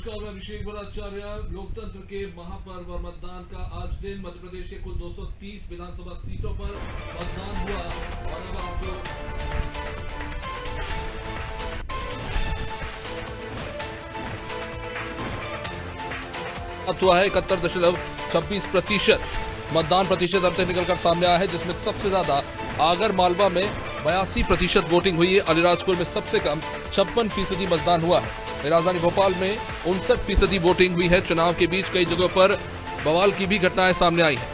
नमस्कार, मैं अभिषेक भट्टाचार्य। लोकतंत्र के महापर्व और मतदान का आज दिन मध्य प्रदेश के कुल 230 विधानसभा सीटों पर मतदान हुआ और अब आपको हुआ है 71.26%। मतदान प्रतिशत अब तक निकलकर सामने आया है, जिसमें सबसे ज्यादा आगर मालवा में 82% वोटिंग हुई है। अलीराजपुर में सबसे कम 56% मतदान हुआ है। राजधानी भोपाल में 59% वोटिंग हुई है। चुनाव के बीच कई जगहों पर बवाल की भी घटनाएं सामने आई हैं।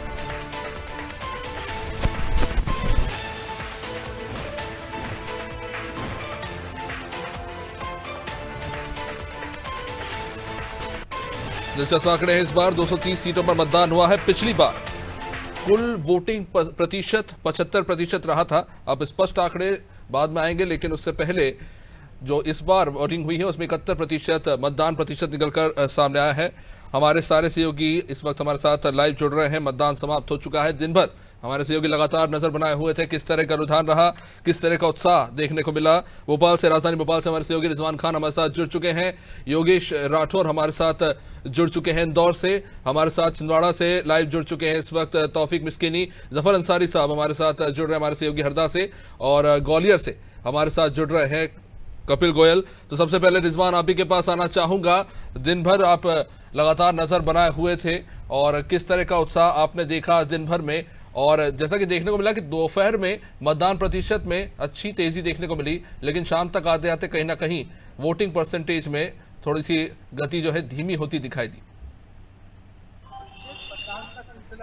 दिलचस्प आंकड़े हैं। इस बार 230 सीटों पर मतदान हुआ है। पिछली बार कुल वोटिंग प्रतिशत 75% रहा था। अब स्पष्ट आंकड़े बाद में आएंगे, लेकिन उससे पहले जो इस बार वोटिंग हुई है उसमें 71% मतदान प्रतिशत निकलकर सामने आया है। हमारे सारे सहयोगी इस वक्त हमारे साथ लाइव जुड़ रहे हैं। मतदान समाप्त हो चुका है। दिन भर हमारे सहयोगी लगातार नजर बनाए हुए थे। किस तरह का रुझान रहा, किस तरह का उत्साह देखने को मिला। भोपाल से, राजधानी भोपाल से हमारे सहयोगी रिजवान खान हमारे साथ जुड़ चुके हैं। योगेश राठौर हमारे साथ जुड़ चुके हैं इंदौर से। हमारे साथ छिंदवाड़ा से लाइव जुड़ चुके हैं इस वक्त तौफीक मिस्किनी। जफर अंसारी साहब हमारे साथ जुड़ रहे हैं हमारे सहयोगी हरदा से, और ग्वालियर से हमारे साथ जुड़ रहे हैं कपिल गोयल। तो सबसे पहले रिजवान, आप ही के पास आना चाहूंगा। दिन भर आप लगातार नजर बनाए हुए थे, और किस तरह का उत्साह आपने देखा दिन भर में। और जैसा कि देखने को मिला कि दोपहर में मतदान प्रतिशत में अच्छी तेजी देखने को मिली, लेकिन शाम तक आते आते कहीं ना कहीं वोटिंग परसेंटेज में थोड़ी सी गति जो है धीमी होती दिखाई दी।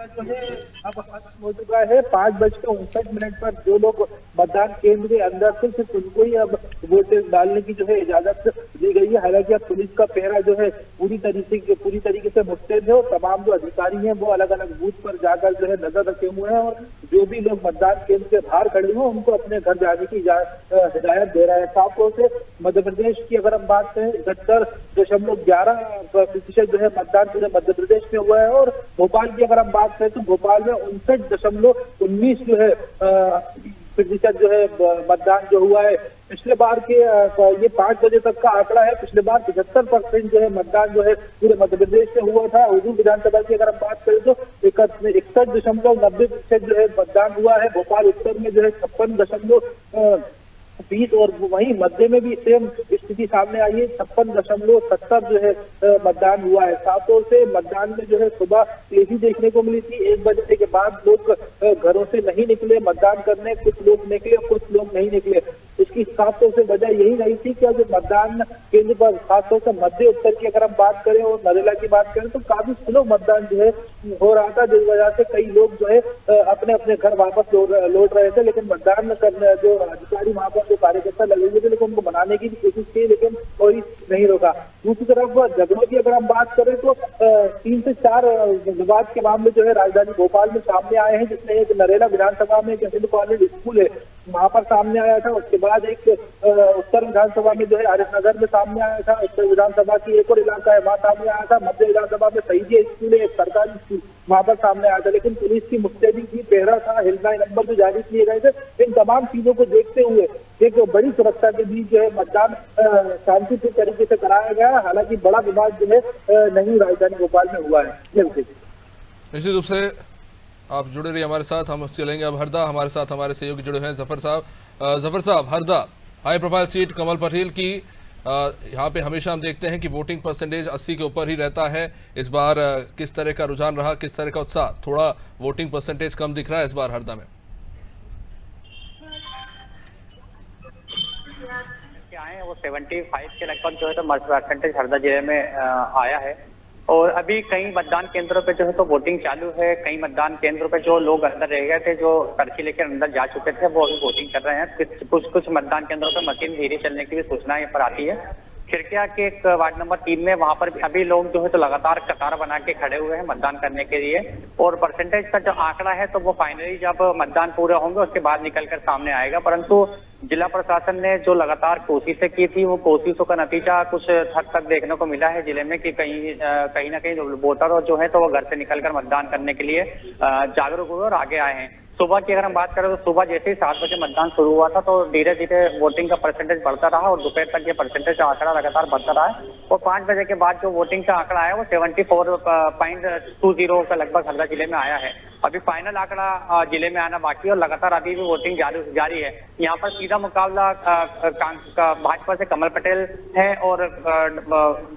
जो है अब खत्म हो चुका है। 5:59 पर जो लोग मतदान केंद्र के अंदर थे सिर्फ उनको ही अब वोट डालने की जो है इजाजत दी गई है। हालांकि अब पुलिस का पहरा जो है पूरी तरीके से मुस्तैद है, और तमाम जो अधिकारी हैं वो अलग अलग बूथ पर जाकर जो है नजर रखे हुए हैं, और जो भी लोग मतदान केंद्र के बाहर खड़े हो उनको अपने घर जाने की हिदायत दे रहे हैं। साफ तौर से मध्य प्रदेश की अगर हम बात करें, 71.11% जो है मतदान पूरे मध्य प्रदेश में हुआ है। और भोपाल की अगर हम बात करें तो भोपाल में 59.19 जो है प्रतिशत जो है मतदान जो हुआ है। पिछले बार के ये 5 बजे तक का आंकड़ा है। पिछले बार 75% जो है मतदान जो है पूरे मध्य प्रदेश में हुआ था। हुजूर विधानसभा की अगर हम बात करें तो 61.90% जो है मतदान हुआ है। भोपाल उत्तर में जो है 56.20, और वहीं मध्य में भी सेम स्थिति सामने आई है। 56.70 जो है मतदान हुआ है। साफ तौर से मतदान में जो है सुबह तेजी देखने को मिली थी। 1 बजे के बाद लोग घरों से नहीं निकले मतदान करने। कुछ लोग निकले, कुछ लोग नहीं निकले। इसकी साफ तौर से वजह यही रही थी कि जो मतदान केंद्र पर खासतौर से मध्य उत्तर की अगर हम बात करें और नरेला की बात करें तो काफी स्लो मतदान जो है हो रहा था, जिस वजह से कई लोग जो है अपने अपने घर वापस लौट रहे थे। लेकिन मतदान करने जो अधिकारी वहां पर जो कार्यकर्ता लगे हुए थे, लेकिन उनको मनाने की भी कोशिश की, लेकिन कोई नहीं रोका। दूसरी तरफ झगड़ों की अगर हम बात करें तो 3 से 4 विवाद के मामले जो है राजधानी भोपाल में सामने आए हैं, जिसमें एक नरेला विधानसभा में एक हिंद कॉलेज स्कूल है वहां पर सामने आया था। उसके बाद एक उत्तर विधानसभा में जो है आरिफ में सामने आया था। उत्तर विधानसभा की एक और इलाका है वहां सामने आया था। मध्य विधानसभा में शहीदी स्कूल है, एक सरकारी स्कूल, वहां पर सामने आया था। लेकिन पुलिस की मुस्तैदी की, पहरा था, हेल्पलाइन नंबर जो जारी किए गए थे, इन तमाम चीजों को देखते हुए एक बड़ी सुरक्षा के बीच जो है मतदान शांतिपूर्ण तरीके से कराया गया। हालांकि बड़ा विवाद जो है नहीं राजधानी भोपाल में हुआ है। निश्चित रूप से आप जुड़े रहिए हमारे साथ। हम चलेंगे अब हरदा। हमारे साथ हमारे सहयोगी जुड़े हुए हैं जफर साहब। जफर साहब, Harda high profile seat Kamal Patel की, यहाँ पे हमेशा हम देखते हैं कि वोटिंग परसेंटेज 80 के ऊपर ही रहता है। इस बार किस तरह का रुझान रहा, किस तरह का उत्साह? थोड़ा वोटिंग परसेंटेज कम दिख रहा है इस बार हरदा में। आए वो 75 के लगभग जो है तो परसेंटेज हरदा जिले में आया है। और अभी कई मतदान केंद्रों पे जो है तो वोटिंग चालू है। कई मतदान केंद्रों पे जो लोग अंदर रह गए थे, जो पर्ची लेकर अंदर जा चुके थे, वो अभी वोटिंग कर रहे हैं। कुछ मतदान केंद्रों पे मशीन धीरे चलने की भी सूचना यहाँ पर आती है। खिड़किया के एक वार्ड नंबर 3 में वहां पर अभी लोग जो है तो लगातार कतार बना के खड़े हुए हैं मतदान करने के लिए। और परसेंटेज का जो आंकड़ा है तो वो फाइनली जब मतदान पूरे होंगे उसके बाद निकलकर सामने आएगा। परंतु जिला प्रशासन ने जो लगातार कोशिशें की थी, वो कोशिशों का नतीजा कुछ हद तक देखने को मिला है जिले में, कि कहीं ना कहीं वोटर जो है तो वो घर से निकलकर मतदान करने के लिए जागरूक हुए और आगे आए हैं। सुबह की अगर हम बात करें तो सुबह जैसे ही 7 बजे मतदान शुरू हुआ था तो धीरे धीरे वोटिंग का परसेंटेज बढ़ता रहा और दोपहर तक ये परसेंटेज का आंकड़ा लगातार बढ़ता रहा है और 5 बजे के बाद जो वोटिंग का आंकड़ा आया वो 74.20 का लगभग हरदा जिले में आया है। अभी फाइनल आंकड़ा जिले में आना बाकी है और लगातार अभी भी वोटिंग जारी है। यहाँ पर सीधा मुकाबला भाजपा से कमल पटेल है और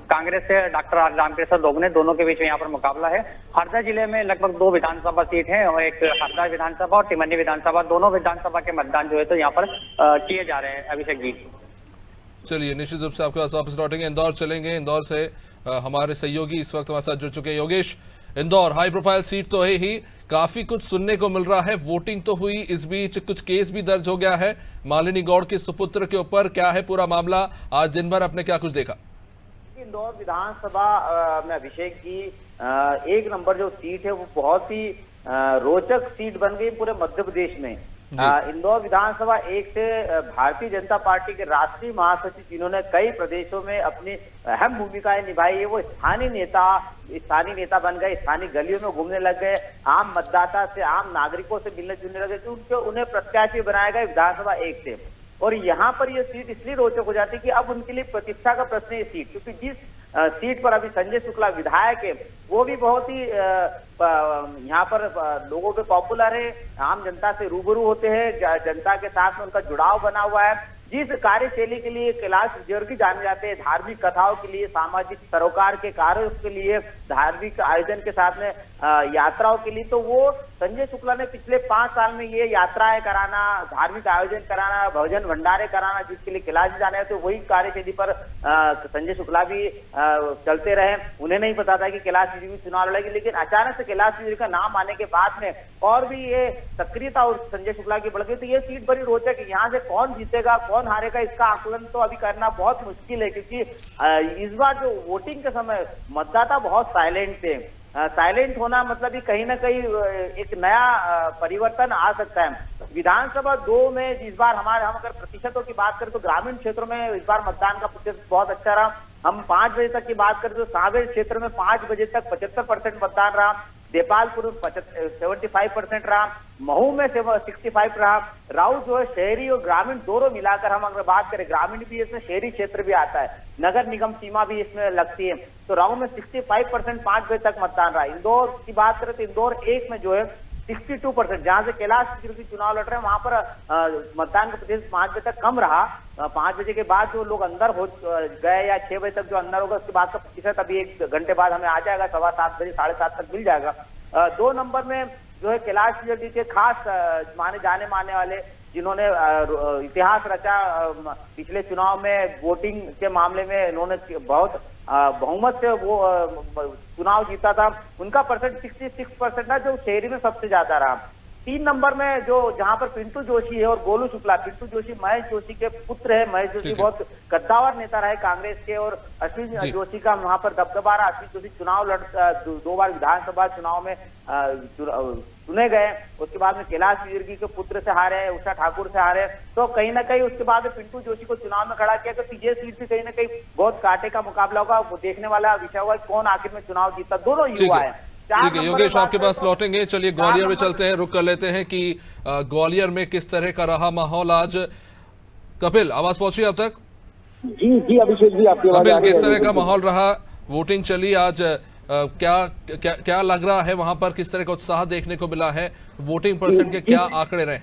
कांग्रेस से डॉक्टर रामकृष्ण दोगने, दोनों के बीच में यहाँ पर मुकाबला है। हरदा जिले में लगभग 2 विधानसभा सीट है और एक हरदा विधानसभा और टिमरनी विधानसभा, दोनों विधानसभा के मतदान जो है तो यहाँ पर किए जा रहे हैं। अभिषेक जी चलिए, निश्चित रूप से आपके पास वापस लौटेंगे, इंदौर चलेंगे। इंदौर से हमारे सहयोगी इस वक्त हमारे साथ जुड़ चुके हैं। Yogesh, Indore high profile seat तो है ही, काफी कुछ सुनने को मिल रहा है। वोटिंग तो हुई, इस बीच कुछ केस भी दर्ज हो गया है मालिनी गौड़ के सुपुत्र के ऊपर। क्या है पूरा मामला? आज दिन भर आपने क्या कुछ देखा? इंदौर विधानसभा में अभिषेक जी 1 नंबर जो सीट है वो बहुत ही रोचक सीट बन गई पूरे मध्य प्रदेश में। इंदौर विधानसभा 1 से भारतीय जनता पार्टी के राष्ट्रीय महासचिव जिन्होंने कई प्रदेशों में अपनी अहम भूमिकाएं निभाई है, वो स्थानीय नेता बन गए, स्थानीय गलियों में घूमने लग गए, आम मतदाता से, आम नागरिकों से मिलने जुलने लगे, तो उन्हें प्रत्याशी बनाया गया विधानसभा 1 से। और यहाँ पर यह सीट इसलिए रोचक हो जाती है कि अब उनके लिए प्रतिष्ठा का प्रश्न है ये सीट, क्योंकि जिस सीट पर अभी संजय शुक्ला विधायक है वो भी बहुत ही यहाँ पर लोगों पे पॉपुलर है, आम जनता से रूबरू होते हैं, जनता के साथ में उनका जुड़ाव बना हुआ है। जिस कार्यशैली के लिए कैलाश विजयवर्गीय जाने जाते हैं, धार्मिक कथाओं के लिए, सामाजिक सरोकार के कार्यों के लिए, धार्मिक आयोजन के साथ में यात्राओं के लिए, तो वो संजय शुक्ला ने पिछले 5 साल में ये यात्राएं कराना, धार्मिक आयोजन कराना, भजन भंडारे कराना, जिसके लिए कैलाश जी जाने तो वही कार्यशैली पर संजय शुक्ला भी चलते रहे। उन्हें नहीं पता था कि कैलाश जी भी चुनाव लड़ेगी, लेकिन अचानक से कैलाश जी का नाम आने के बाद में और भी ये सक्रियता और संजय शुक्ला की बढ़ गई। तो ये सीट बड़ी रोचक है। यहाँ से कौन जीतेगा कौन हारेगा इसका आकलन तो अभी करना बहुत मुश्किल है, क्योंकि इस बार जो वोटिंग के समय मतदाता बहुत साइलेंट थे। साइलेंट होना मतलब ही कहीं ना कहीं एक नया परिवर्तन आ सकता है। विधानसभा 2 में इस बार हम अगर प्रतिशतों की बात करें तो ग्रामीण क्षेत्रों में इस बार मतदान का प्रतिशत बहुत अच्छा रहा। हम 5 बजे तक की बात करें तो सांवेर क्षेत्र में 5 बजे तक 75% मतदान रहा, देपालपुर में 75% रहा, महू में 65 रहा। राउ जो है शहरी और ग्रामीण दोनों मिलाकर हम अगर बात करें, ग्रामीण भी इसमें शहरी क्षेत्र भी आता है, नगर निगम सीमा भी इसमें लगती है, तो राउ में 65% 5 बजे तक मतदान रहा। इंदौर की बात करें तो इंदौर 1 में जो है 62%, जहां से कैलाश विजयवर्गीय चुनाव लड़ रहे हैं वहां पर मतदान का प्रतिशत 5 बजे तक कम रहा। 5 बजे के बाद जो लोग अंदर हो गए या 6 बजे तक जो अंदर होगा उसके बाद का प्रतिशत अभी 1 घंटे बाद हमें आ जाएगा, 7:15 बजे 7:30 तक मिल जाएगा। 2 नंबर में जो है कैलाश विजयवर्गीय के खास जाने माने वाले जिन्होंने इतिहास रचा, पिछले चुनाव में वोटिंग के मामले में इन्होंने बहुत बहुमत से वो चुनाव जीता था, उनका परसेंट 66% था, जो शहरी में सबसे ज्यादा रहा। 3 नंबर में जो जहां पर पिंटू जोशी है और गोलू शुक्ला, पिंटू जोशी महेश जोशी के पुत्र है, महेश जोशी बहुत कद्दावर नेता रहे कांग्रेस के, और अश्विन जोशी का वहां पर दबदबा रहा। अश्विन जोशी चुनाव 2 बार विधानसभा चुनाव में चुने गए, उसके बाद में कैलाश विजयवर्गीय के पुत्र से हारे, उषा ठाकुर से हारे, तो कहीं ना कहीं उसके बाद पिंटू जोशी को चुनाव में खड़ा किया। तो ये सीट भी कहीं ना कहीं बहुत कांटे का मुकाबला होगा, वो देखने वाला विषय होगा कौन आखिर में चुनाव जीता। दोनों युवा है। ठीक है योगेश, आपके पास लौटेंगे। चलिए ग्वालियर में चलते हैं, रुक कर लेते हैं कि ग्वालियर में किस तरह का रहा माहौल आज। कपिल, आवाज पहुंची अब तक? जी अभिषेक जी, आपकी आवाज आ रही है। कपिल, किस तरह का माहौल रहा? वोटिंग चली आज, क्या लग रहा है वहां पर? किस तरह का उत्साह देखने को मिला है? वोटिंग परसेंट के क्या आंकड़े रहे?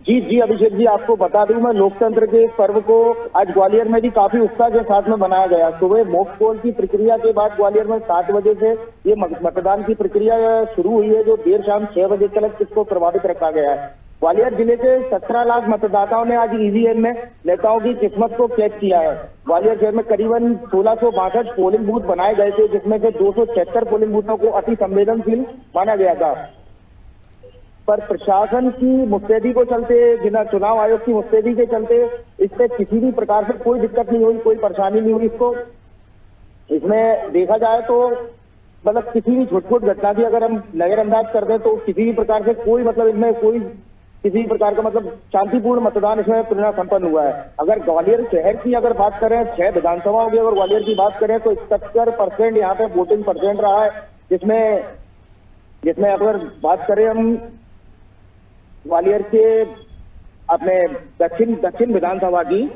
जी अभिषेक जी, आपको बता दूं मैं, लोकतंत्र के इस पर्व को आज ग्वालियर में भी काफी उत्साह के साथ में मनाया गया। सुबह मॉक पोल की प्रक्रिया के बाद ग्वालियर में 7 बजे से ये मतदान की प्रक्रिया शुरू हुई है, जो देर शाम 6 बजे तक इसको प्रभावित रखा गया है। ग्वालियर जिले के 17 लाख मतदाताओं ने आज ईवीएम में नेताओं की किस्मत को कैच किया है। ग्वालियर शहर में करीबन 1662 पोलिंग बूथ बनाए गए थे, जिसमें से 276 पोलिंग बूथों को अति संवेदनशील माना गया था। पर प्रशासन की मुस्तैदी को चलते, जिला चुनाव आयोग की मुस्तैदी के चलते इस पे किसी भी प्रकार से कोई दिक्कत नहीं हुई, कोई परेशानी नहीं हुई। इसमें देखा जाए तो मतलब किसी भी छोट घटना की अगर हम नजरअंदाज कर दें तो किसी भी प्रकार से कोई मतलब इसमें कोई किसी प्रकार का मतलब शांतिपूर्ण मतदान इसमें पूर्ण संपन्न हुआ है। अगर ग्वालियर शहर की अगर बात करें, 6 विधानसभाओं की अगर ग्वालियर की बात करें तो 71% यहाँ पे वोटिंग परसेंट रहा है, जिसमें अगर बात करें हम ग्वालियर के अपने दक्षिण विधानसभा की,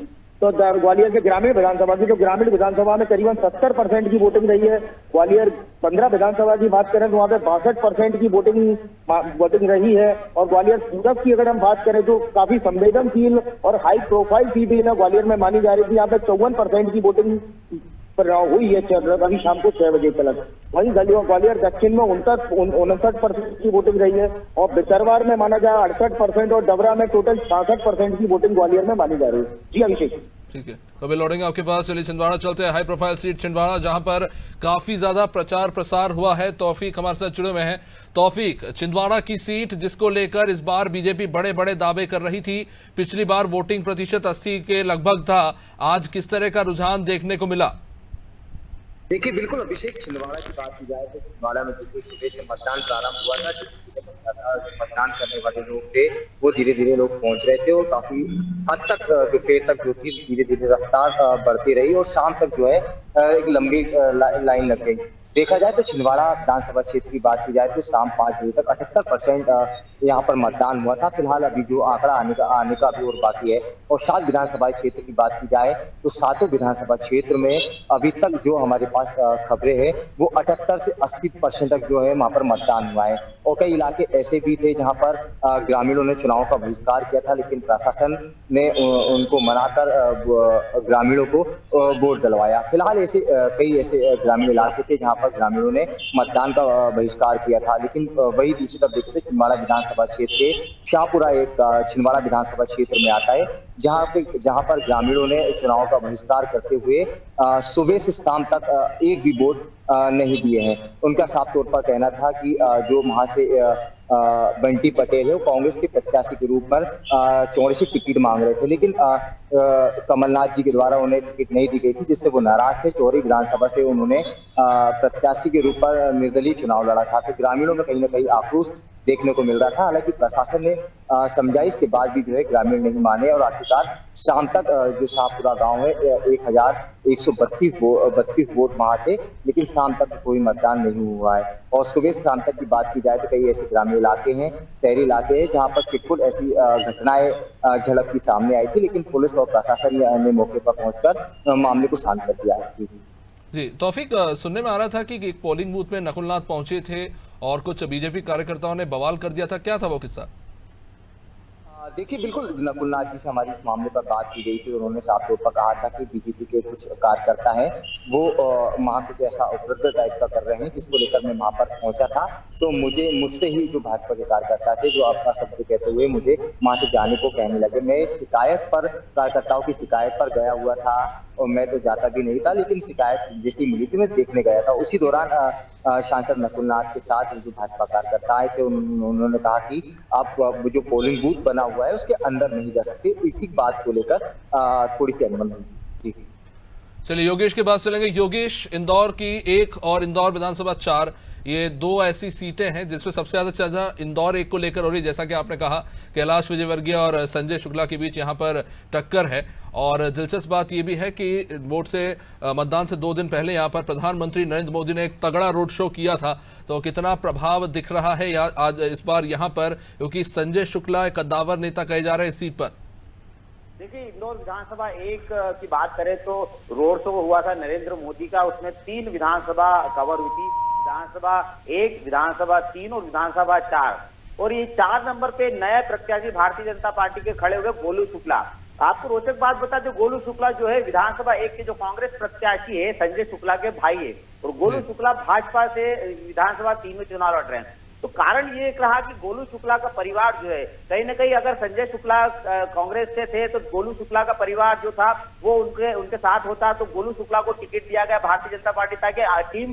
तो ग्वालियर के ग्रामीण विधानसभा की, तो ग्रामीण विधानसभा में करीबन 70% की वोटिंग रही है। ग्वालियर 15 विधानसभा की बात करें तो वहाँ पे 62% की वोटिंग रही है। और ग्वालियर पूरब की अगर हम बात करें तो काफी संवेदनशील और हाई प्रोफाइल सीट ही ना ग्वालियर में मानी जा रही थी। यहाँ पे 54% की वोटिंग हुई है अभी शाम को 6 बजे तक। वहीं ग्वालियर दक्षिण में 59% की वोटिंग रही है और बिचरवार में माना जाए 68% और डबरा में टोटल 66% की वोटिंग ग्वालियर में मानी जा रही है। जी अभिषेक। ठीक है, तो अभी लौटेंगे आपके पास। चलिए छिंदवाड़ा चलते हैं, हाई प्रोफाइल सीट छिंदवाड़ा, जहां पर काफी ज्यादा प्रचार प्रसार हुआ है। तौफीक हमारे साथ जुड़े हुए हैं। तौफीक, छिंदवाड़ा की सीट जिसको लेकर इस बार बीजेपी बड़े बड़े दावे कर रही थी, पिछली बार वोटिंग प्रतिशत 80 के लगभग था, आज किस तरह का रुझान देखने को मिला? देखिए बिल्कुल अभिषेक, छिंदवाड़ा की बात की जाए तो छिंदवाड़ा में देखिए सुबह से मतदान प्रारंभ हुआ था। जो मतदान करने वाले लोग थे वो धीरे धीरे लोग पहुंच रहे थे और काफी हद तक दोपहर तक जो थी धीरे धीरे रफ्तार बढ़ती रही और शाम तक जो है एक लंबी लाइन लग गई। देखा जाए तो छिंदवाड़ा विधानसभा क्षेत्र की बात की जाए तो शाम 5 बजे तक 78% यहाँ पर मतदान हुआ था। फिलहाल अभी जो आंकड़ा आने का अभी और बाकी है। और 7 विधानसभा क्षेत्र की बात की जाए तो 7 विधानसभा क्षेत्र में अभी तक जो हमारे पास खबरें हैं वो 78 से 80% तक जो है वहाँ पर मतदान हुआ है। और कई इलाके ऐसे भी थे जहाँ पर ग्रामीणों ने चुनाव का बहिष्कार किया था, लेकिन प्रशासन ने उनको मनाकर ग्रामीणों को वोट दिलवाया। फिलहाल ऐसे कई ऐसे ग्रामीण इलाके थे जहाँ पर ग्रामीणों ने मतदान का बहिष्कार किया था। लेकिन वही दूसरी तरफ देखते छिंदवाड़ा विधानसभा क्षेत्र के शाहपुरा एक छिंदवाड़ा विधानसभा क्षेत्र में आता है, जहां पर ग्रामीणों ने चुनाव का बहिष्कार करते हुए सुबह से शाम तक एक भी वोट नहीं दिए हैं। उनका साफ तौर पर कहना था कि जो वहां से बंटी पटेल है वो कांग्रेस के प्रत्याशी के रूप में चौड़ी से टिकट मांग रहे थे, लेकिन कमलनाथ जी के द्वारा उन्हें टिकट नहीं दी गई थी, जिससे वो नाराज थे। चौरी विधानसभा से उन्होंने प्रत्याशी के रूप पर निर्दलीय चुनाव लड़ा था। तो ग्रामीणों में कहीं ना कहीं आक्रोश देखने को मिल रहा था। हालांकि प्रशासन ने समझाइश के बाद भी जो है ग्रामीण नहीं माने और आखिरकार शाम तक जो शाहपुरा गांव है 1132 वोट वहां थे, लेकिन शाम तक कोई मतदान नहीं हुआ है। और सुबह से शाम तक की बात की जाए तो कई ऐसे ग्रामीण इलाके हैं, शहरी इलाके हैं जहां पर चिटपुट ऐसी घटनाएं झलकती सामने आई थी, लेकिन पुलिस और प्रशासन ने मौके पर पहुंचकर मामले को शांत कर दिया है। जी तौफीक, सुनने में आ रहा था कि एक पोलिंग बूथ में नकुलनाथ पहुंचे थे और कुछ बीजेपी कार्यकर्ताओं ने बवाल कर दिया था, क्या था वो किस्सा? देखिए बिल्कुल नकुलनाथ जी से हमारी इस मामले पर बात की गई थी। उन्होंने साफ तौर पर कहा था कि बीजेपी के कुछ कार्यकर्ता हैं वो वहाँ कुछ ऐसा उपद्रव टाइप का कर रहे हैं, जिसको लेकर मैं वहाँ पर पहुंचा था। तो मुझसे ही जो भाजपा के कार्यकर्ता थे जो आपका शब्द कहते हुए मुझे वहाँ से जाने को कहने लगे। मैं शिकायत पर कार्यकर्ताओं की शिकायत पर गया हुआ था और मैं तो जाता भी नहीं था, लेकिन शिकायत जिसकी मिली थी मैं देखने गया था। उसी दौरान सांसद नकुलनाथ के साथ जो भाजपा कार्यकर्ता आए थे उन्होंने कहा कि आप जो पोलिंग बूथ बना हुआ है उसके अंदर नहीं जा सकते। इसी बात को लेकर थोड़ी सी अनबन थी। चलिए योगेश के पास चलेंगे। योगेश, इंदौर की 1 और इंदौर विधानसभा 4, ये 2 ऐसी सीटें हैं जिसमें सबसे ज्यादा चर्चा इंदौर 1 को लेकर हो रही है। जैसा कि आपने कहा कैलाश विजयवर्गीय और संजय शुक्ला के बीच यहाँ पर टक्कर है। और दिलचस्प बात यह भी है कि वोट से मतदान से 2 दिन पहले यहाँ पर प्रधानमंत्री नरेंद्र मोदी ने एक तगड़ा रोड शो किया था, तो कितना प्रभाव दिख रहा है आज इस बार यहाँ पर, क्योंकि संजय शुक्ला एक कद्दावर नेता कहे जा रहे हैं इस सीट पर। देखिए इंदौर विधानसभा 1 की बात करें तो रोड शो हुआ था नरेंद्र मोदी का, उसमें 3 विधानसभा कवर हुई थी, विधानसभा 1, विधानसभा 3 और विधानसभा 4। और ये 4 नंबर पे नए प्रत्याशी भारतीय जनता पार्टी के खड़े हुए गोलू शुक्ला। आपको रोचक बात बता दो, गोलू शुक्ला जो है विधानसभा 1 के जो कांग्रेस प्रत्याशी है संजय शुक्ला के भाई है, और गोलू शुक्ला भाजपा से विधानसभा 3 में चुनाव लड़ रहे हैं। तो कारण ये एक रहा कि गोलू शुक्ला का परिवार जो है कहीं ना कहीं, अगर संजय शुक्ला कांग्रेस से थे तो गोलू शुक्ला का परिवार जो था वो उनके साथ होता, तो गोलू शुक्ला को टिकट दिया गया भारतीय जनता पार्टी, ताकि टीम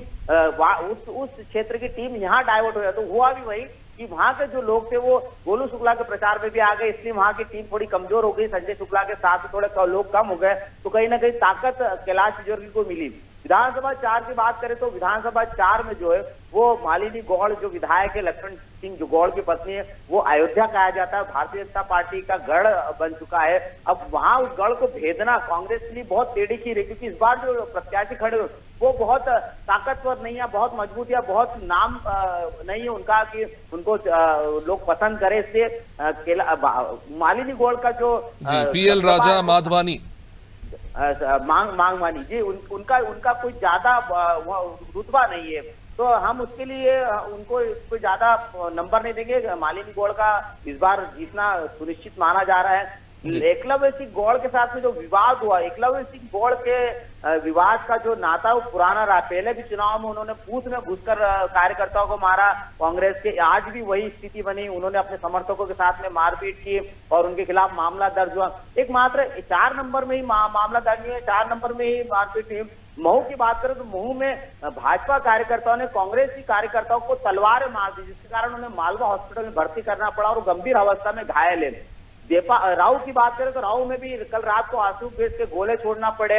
उस क्षेत्र की टीम यहाँ डाइवर्ट हो जाए। तो हुआ भी वही कि वहां के जो लोग थे वो गोलू शुक्ला के प्रचार में भी आ गए, इसलिए वहां की टीम थोड़ी कमजोर हो गई, संजय शुक्ला के साथ थोड़े लोग कम हो गए। तो कहीं ना कहीं ताकत कैलाश विजयवर्गीय को मिली। विधानसभा 4 की बात करें तो विधानसभा 4 में जो है वो मालिनी गौड़ जो विधायक है, लक्ष्मण सिंह जो गौड़ की पत्नी है, वो अयोध्या कहा जाता है, भारतीय जनता पार्टी का गढ़ बन चुका है। अब वहां उस गढ़ को भेदना कांग्रेस के लिए बहुत टेढ़ी खीर है, क्योंकि इस बार जो प्रत्याशी खड़े हुए वो बहुत ताकतवर नहीं है, बहुत मजबूत या बहुत नाम नहीं है उनका कि उनको लोग पसंद करें। इसलिए मालिनी गौड़ का जो पीएल राजा माधवानी मांगवानी जी, उनका कोई ज्यादा रुतबा नहीं है, तो हम उसके लिए उनको कोई ज्यादा नंबर नहीं देंगे। मालिनी गौड़ का इस बार जीतना सुनिश्चित माना जा रहा है। एकलव्य सिंह गौड़ के साथ में जो विवाद हुआ, एकलव्य सिंह गौड़ के विवाद का जो नाता वो पुराना रहा। पहले भी चुनाव में उन्होंने बूथ में घुसकर कार्यकर्ताओं को मारा कांग्रेस के, आज भी वही स्थिति बनी। उन्होंने अपने समर्थकों के साथ में मारपीट की और उनके खिलाफ मामला दर्ज हुआ। एक मात्र 4 नंबर में ही मामला दर्ज नहीं हुआ, 4 नंबर में ही मारपीट हुई। महू की बात करें तो महू में भाजपा कार्यकर्ताओं ने कांग्रेस की कार्यकर्ताओं को तलवारें मार दी, जिसके कारण उन्हें मालवा हॉस्पिटल में भर्ती करना पड़ा और गंभीर अवस्था में घायल है। राव की बात करें तो राव में भी कल रात को आंसू गैस के गोले छोड़ना पड़े,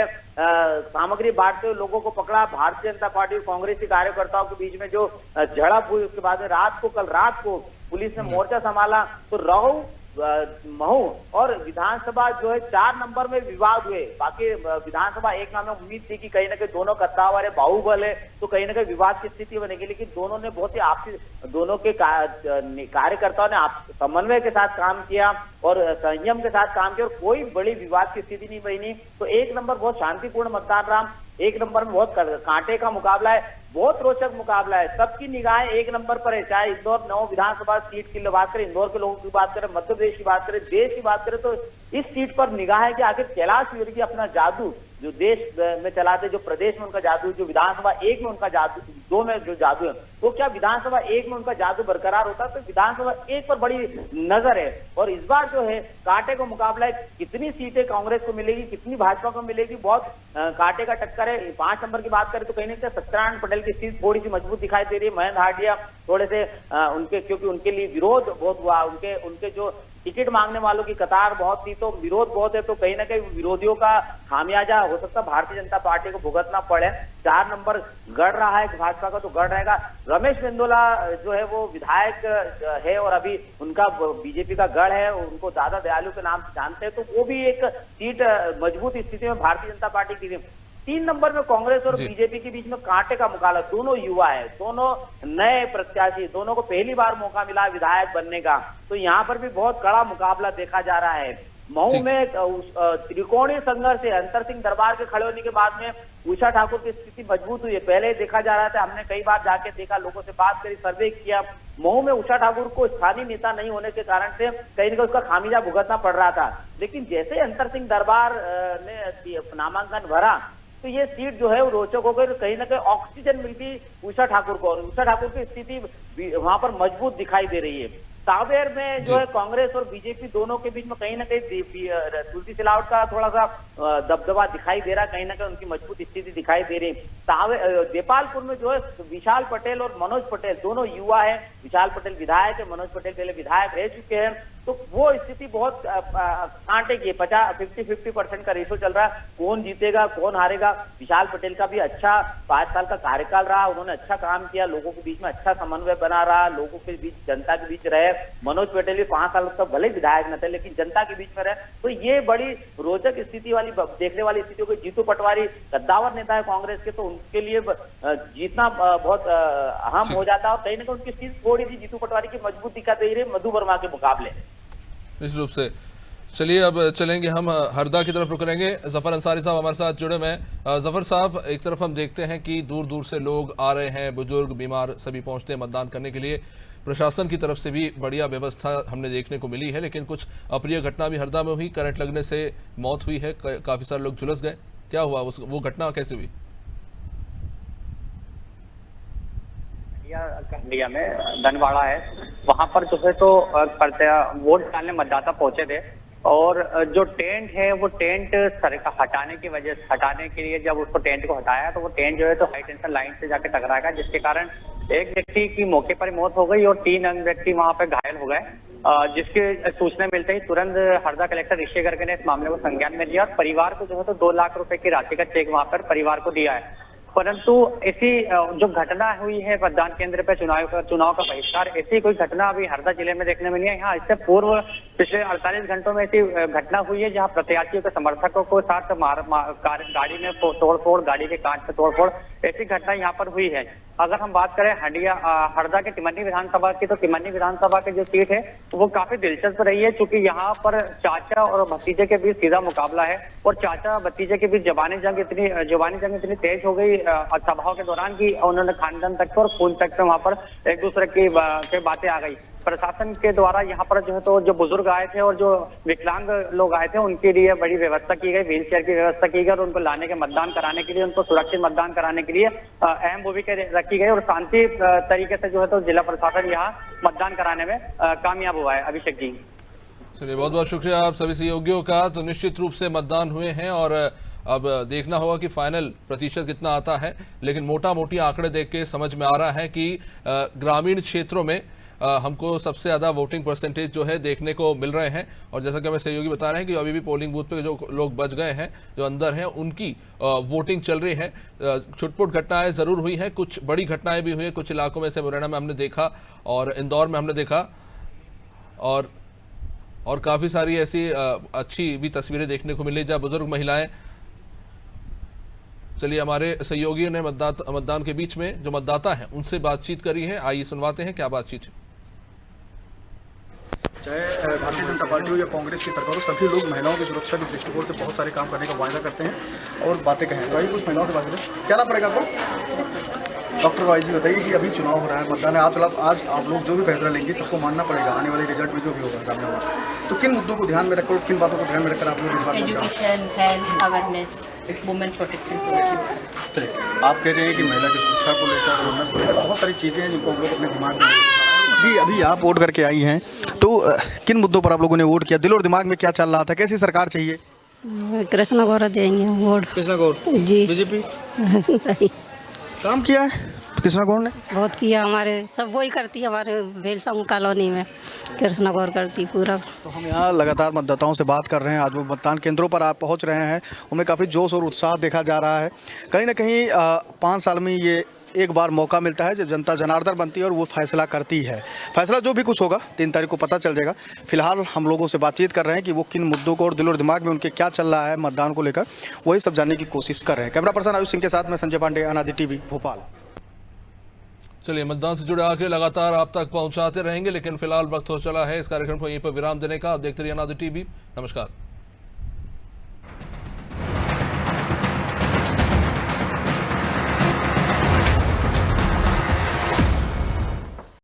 सामग्री बांटते हुए लोगों को पकड़ा। भारतीय जनता पार्टी और कांग्रेस के कार्यकर्ताओं के बीच में जो झड़प हुई, उसके बाद कल रात को पुलिस ने मोर्चा संभाला। तो राव, महू और विधानसभा जो है 4 नंबर में विवाद हुए। बाकी विधानसभा 1 में उम्मीद थी कि कहीं ना कहीं दोनों कद्दावर है, बाहुबल है, तो कहीं ना कहीं विवाद की स्थिति बनेगी, लेकिन दोनों ने बहुत ही आपसी, दोनों के कार्यकर्ताओं ने समन्वय के साथ काम किया और संयम के साथ काम किया और कोई बड़ी विवाद की स्थिति नहीं बनी। तो 1 नंबर बहुत शांतिपूर्ण मतदान रहा। 1 नंबर में बहुत कांटे का मुकाबला है, बहुत रोचक मुकाबला है। सबकी निगाहें 1 नंबर पर है, चाहे इंदौर 9 विधानसभा सीट की बात करें, इंदौर के लोगों की बात करें, मध्य प्रदेश की बात करें, देश की बात करें, तो इस सीट पर निगाहें कि आखिर कैलाश विजयवर्गीय अपना जादू जो देश में चलाते, जो प्रदेश में उनका जादू, जो विधानसभा 1 में उनका जादू, 2 में जो जादू है, वो क्या विधानसभा 1 में उनका जादू बरकरार होता है? तो विधानसभा 1 पर बड़ी नजर है। और इस बार जो है कांटे का मुकाबला है, कितनी सीटें कांग्रेस को मिलेगी, कितनी भाजपा को मिलेगी, बहुत कांटे का टक्कर है। 5 नंबर की बात करें तो कहीं नहीं, सत्यनारायण पटेल की स्थिति थोड़ी सी मजबूत दिखाई दे रही है। महेंद्र हार्डिया थोड़े से उनके, क्योंकि उनके लिए विरोध बहुत हुआ, उनके जो टिकट मांगने वालों की कतार बहुत थी, तो विरोध बहुत है, तो कहीं ना कहीं विरोधियों का खामियाजा हो सकता है भारतीय जनता पार्टी को भुगतना पड़े। 4 नंबर गढ़ रहा है भाजपा का, तो गढ़ रहेगा। रमेश मेंदोला जो है वो विधायक है और अभी उनका बीजेपी का गढ़ है, उनको दादा दयालु के नाम से जानते हैं, तो वो भी एक सीट मजबूत स्थिति में भारतीय जनता पार्टी की। 3 नंबर में कांग्रेस और बीजेपी के बीच में कांटे का मुकाबला। दोनों युवा है, दोनों नए प्रत्याशी, दोनों को पहली बार मौका मिला विधायक बनने का, तो यहाँ पर भी बहुत कड़ा मुकाबला देखा जा रहा है। मऊ में त्रिकोणीय संघर्ष है। अंतर सिंह दरबार के खड़े होने के बाद में उषा ठाकुर की स्थिति मजबूत हुई है। पहले देखा जा रहा था, हमने कई बार जाके देखा, लोगों से बात करी, सर्वे किया। मऊ में उषा ठाकुर को स्थानीय नेता नहीं होने के कारण से कहीं ना कहीं उसका खामियाजा भुगतना पड़ रहा था, लेकिन जैसे अंतर सिंह दरबार ने नामांकन भरा तो ये सीट जो है वो रोचक हो गई। कहीं ना कहीं ऑक्सीजन मिलती उषा ठाकुर को और उषा ठाकुर की स्थिति वहां पर मजबूत दिखाई दे रही है। सावेर में जो है कांग्रेस और बीजेपी दोनों के बीच में कहीं ना कहीं तुलसी सिलावट का थोड़ा सा दबदबा दिखाई दे रहा है, कहीं ना कहीं उनकी मजबूत स्थिति दिखाई दे रही है। देपालपुर में जो है विशाल पटेल और मनोज पटेल दोनों युवा है। विशाल पटेल विधायक है, मनोज पटेल पहले विधायक रह चुके हैं, तो वो स्थिति बहुत कांटे की 50-50% का रेशो चल रहा है। कौन जीतेगा कौन हारेगा? विशाल पटेल का भी अच्छा 5 साल का कार्यकाल रहा, उन्होंने अच्छा काम किया, लोगों के बीच में अच्छा समन्वय बना रहा, लोगों के बीच, जनता के बीच रहे। मनोज पटेल भी 5 साल तक भले विधायक न थे लेकिन जनता के बीच में रहे, तो ये बड़ी रोचक स्थिति वाली, देखने वाली स्थिति हो गई। जीतू पटवारी कद्दावर नेता है कांग्रेस के, तो उनके लिए जीतना बहुत अहम हो जाता है और कहीं ना कहीं उनकी स्थिति थोड़ी सी जीतू पटवारी की मजबूत दिखा दे रही है मधु वर्मा के मुकाबले। निश्चित रूप से। चलिए अब चलेंगे हम हरदा की तरफ रुक करेंगे। जफर अंसारी साहब हमारे साथ जुड़े हुए हैं। जफर साहब, एक तरफ हम देखते हैं कि दूर दूर से लोग आ रहे हैं, बुजुर्ग, बीमार सभी पहुंचते हैं मतदान करने के लिए। प्रशासन की तरफ से भी बढ़िया व्यवस्था हमने देखने को मिली है, लेकिन कुछ अप्रिय घटना भी हरदा में हुई। करंट लगने से मौत हुई है, काफी सारे लोग झुलस गए। क्या हुआ, वो घटना कैसे हुई? इंडिया में धनवाड़ा है, वहां पर जो है तो वोट डालने मतदाता पहुंचे थे और जो टेंट है वो टेंट हटाने के लिए जब उसको टेंट को हटाया तो वो टेंट जो है तो हाई टेंशन लाइन से जाके टकराया, जिसके कारण एक व्यक्ति की मौके पर मौत हो गई और 3 अन्य व्यक्ति वहां पे घायल हो गए। जिसकी सूचना मिलते ही तुरंत हरदा कलेक्टर ऋषि गर्ग ने इस मामले को संज्ञान में लिया और परिवार को जो है तो 2 लाख रुपए की राशि का चेक वहां पर परिवार को दिया है। परंतु ऐसी जो घटना हुई है मतदान केंद्र पे चुनाव का बहिष्कार, ऐसी कोई घटना अभी हरदा जिले में देखने में नहीं है। यहाँ इससे पूर्व पिछले 48 घंटों में ऐसी घटना हुई है जहाँ प्रत्याशियों के समर्थकों को साथ गाड़ी में तोड़फोड़, गाड़ी के कांच पे तोड़फोड़, ऐसी घटना यहाँ पर हुई है। अगर हम बात करें हरदा के टिमनी विधानसभा की, तो टिमनी विधानसभा की जो सीट है वो काफी दिलचस्प रही है, क्योंकि यहाँ पर चाचा और भतीजे के बीच सीधा मुकाबला है और चाचा भतीजे के बीच जबानी जंग इतनी तेज हो गई सभाओं के दौरान कि उन्होंने खानदान तक और खून तक वहां पर एक दूसरे की बातें आ गई। प्रशासन के द्वारा यहाँ पर जो है तो जो बुजुर्ग आए थे और जो विकलांग लोग आए थे उनके लिए बड़ी व्यवस्था की गई, व्हील चेयर की व्यवस्था की गई और उनको लाने के मतदान कराने के लिए, उनको सुरक्षित मतदान कराने के लिए अहम भूमिका रखी गई और शांति तरीके से जो है तो जिला प्रशासन यहाँ मतदान कराने में कामयाब हुआ है। अभिषेक जी, चलिए बहुत बहुत शुक्रिया आप सभी सहयोगियों का। तो निश्चित रूप से मतदान हुए हैं और अब देखना होगा कि फाइनल प्रतिशत कितना आता है, लेकिन मोटा मोटी आंकड़े देख के समझ में आ रहा है कि ग्रामीण क्षेत्रों में हमको सबसे ज़्यादा वोटिंग परसेंटेज जो है देखने को मिल रहे हैं। और जैसा कि हमें सहयोगी बता रहे हैं कि अभी भी पोलिंग बूथ पे जो लोग बच गए हैं, जो अंदर हैं, उनकी वोटिंग चल रही है। छुटपुट घटनाएं ज़रूर हुई हैं, कुछ बड़ी घटनाएं भी हुई हैं कुछ इलाकों में, से मुरैना में हमने देखा और इंदौर में हमने देखा और काफ़ी सारी ऐसी अच्छी भी तस्वीरें देखने को मिली जहाँ बुजुर्ग महिलाएं। चलिए हमारे सहयोगियों ने मतदान के बीच में जो मतदाता हैं उनसे बातचीत करी है, आइए सुनवाते हैं क्या बातचीत है। चाहे भारतीय जनता पार्टी हो या कांग्रेस की सरकार हो, सभी लोग महिलाओं की सुरक्षा के दृष्टिकोण से बहुत सारे काम करने का वायदा करते हैं और बातें कहें। तो आइए कुछ महिलाओं के बात करें। क्या नाम पड़ेगा आपको? डॉक्टर वाई जी बताइए कि अभी चुनाव हो रहा है, मतदान है, आज आप लोग जो भी फैसला लेंगे सबको मानना पड़ेगा, आने वाले रिजल्ट में जो भी होगा सामने होगा। तो किन मुद्दों को ध्यान में रखकर, किन बातों को ध्यान में रखकर आप लोग education, health, awareness, women protection. चलिए, आप कह रहे हैं कि महिला की सुरक्षा को लेकर, अवेयरनेस को लेकर बहुत सारी चीज़ें हैं जिनको हम लोग अपने दिमाग में जी। अभी आप वोट करके आई हैं, तो किन मुद्दों पर आप लोगों ने वोट किया? दिल और दिमाग में क्या चल रहा था? कैसी सरकार चाहिए? कृष्णा गौर देंगे वोट। कृष्णा गौर जी। बीजेपी नहीं, काम किया है कृष्णा गौर ने? बहुत किया, हमारे सब वही करती है, हमारे भेलसंग कॉलोनी में कृष्णा गौर करती पूरा। तो हम यहाँ लगातार मतदाताओं से बात कर रहे हैं। आज वो मतदान केंद्रों पर आप पहुँच रहे हैं, उनमें काफ़ी जोश और उत्साह देखा जा रहा है। कहीं ना कहीं 5 साल में ये एक बार मौका मिलता है जब जनता जनार्दन बनती है और वो फैसला करती है। फैसला जो भी कुछ होगा 3 तारीख को पता चल जाएगा। फिलहाल हम लोगों से बातचीत कर रहे हैं कि वो किन मुद्दों को और दिल और दिमाग में उनके क्या चल रहा है मतदान को लेकर, वही सब जानने की कोशिश कर रहे हैं। कैमरा पर्सन आयुष सिंह के साथ मैं संजय पांडे, अनादि टीवी भोपाल। चलिए मतदान से जुड़े आंकड़े लगातार आप तक पहुंचाते रहेंगे, लेकिन फिलहाल वक्त हो चला है इस कार्यक्रम को यहीं पर विराम देने का। आप देखते रहिए अनादि टीवी। नमस्कार।